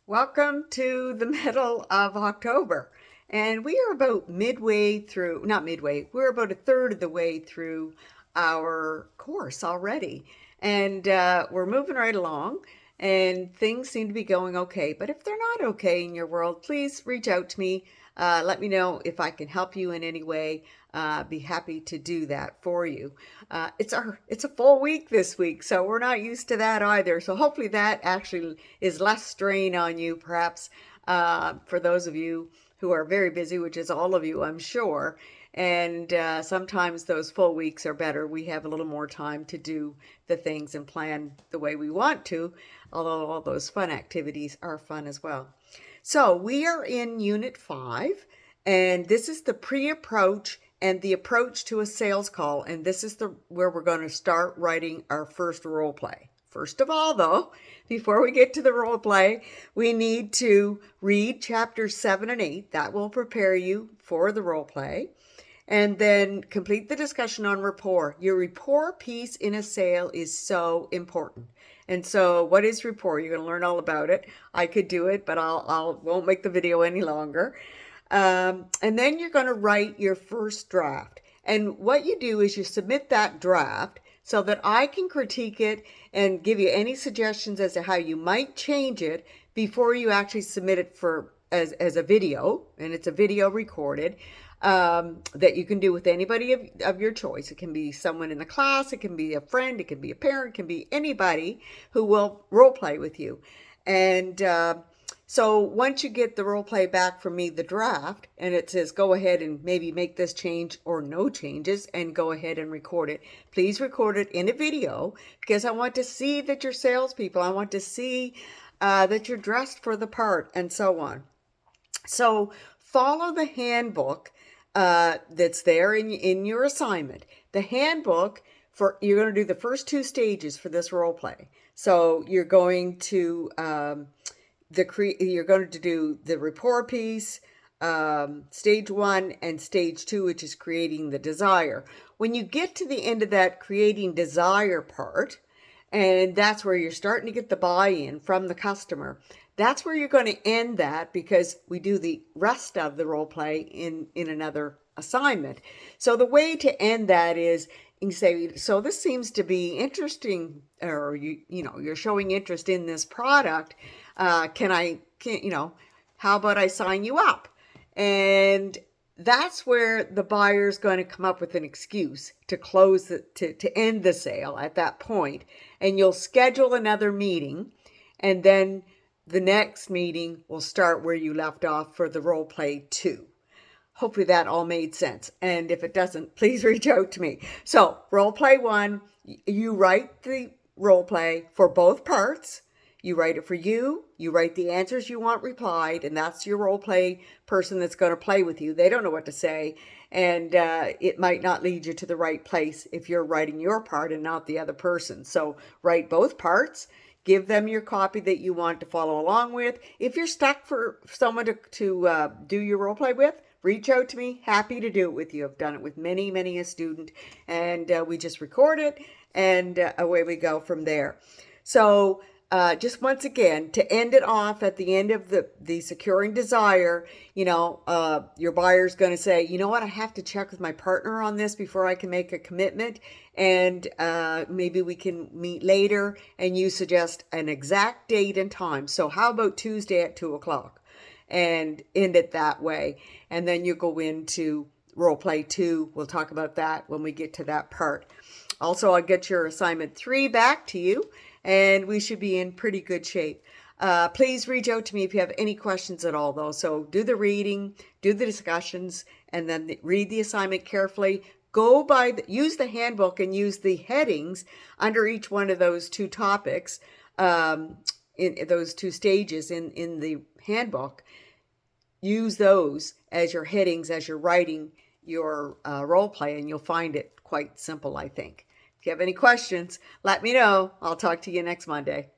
Welcome to the middle of October. And we are about midway through, not midway, we're about a third of the way through our course already. And we're moving right along, and things seem to be going okay. But if they're not okay in your world, please reach out to me. Let me know if I can help you in any way. Be happy to do that for you. It's a full week this week, so we're not used to that either. So hopefully that actually is less strain on you, perhaps for those of you who are very busy, which is all of you, I'm sure. And sometimes those full weeks are better. We have a little more time to do the things and plan the way we want to, although all those fun activities are fun as well. So we are in Unit 5, and this is the pre-approach and the approach to a sales call. And this is where we're going to start writing our first role play. First of all, though, before we get to the role play, we need to read chapters 7 and 8. That will prepare you for the role play. And then complete the discussion on rapport. Your rapport piece in a sale is so important. And so what is rapport? You're going to learn all about it. I could do it, but I won't make the video any longer. And then you're going to write your first draft. And what you do is you submit that draft so that I can critique it and give you any suggestions as to how you might change it before you actually submit it as a video, and it's a video recorded that you can do with anybody of your choice. It can be someone in the class, it can be a friend, it can be a parent, it can be anybody who will role play with you. And so once you get the role play back from me, the draft, and it says go ahead and maybe make this change or no changes and go ahead and record it. Please record it in a video because I want to see that you're salespeople. I want to see that you're dressed for the part and so on. So follow the handbook that's there in your assignment. The handbook you're going to do the first two stages for this role play. So you're going to you're going to do the rapport piece, stage 1 and stage 2, which is creating the desire. When you get to the end of that creating desire part, and that's where you're starting to get the buy-in from the customer, that's where you're going to end that, because we do the rest of the role play in another assignment. So the way to end that is you say, so this seems to be interesting, or you're showing interest in this product. How about I sign you up? And that's where the buyer's going to come up with an excuse to close to end the sale at that point. And you'll schedule another meeting, and then the next meeting will start where you left off for the role play 2. Hopefully that all made sense. And if it doesn't, please reach out to me. So role play 1, you write the role play for both parts. You write it for you write the answers you want replied, and that's your role play person that's going to play with you. They don't know what to say, and it might not lead you to the right place if you're writing your part and not the other person. So write both parts. Give them your copy that you want to follow along with. If you're stuck for someone to do your role play with, reach out to me. Happy to do it with you. I've done it with many a student, and we just record it, and away we go from there. So just once again, to end it off at the end of the securing desire, your buyer's going to say, you know what, I have to check with my partner on this before I can make a commitment, and maybe we can meet later, and you suggest an exact date and time. So how about Tuesday at 2:00? And end it that way. And then you go into role play 2. We'll talk about that when we get to that part. Also, I'll get your assignment 3 back to you, and we should be in pretty good shape. Please reach out to me if you have any questions at all, though. So do the reading, do the discussions, and then read the assignment carefully. Use the handbook and use the headings under each one of those 2 topics, in those 2 stages in the handbook. Use those as your headings as you're writing your role play, and you'll find it quite simple, I think. If you have any questions, let me know. I'll talk to you next Monday.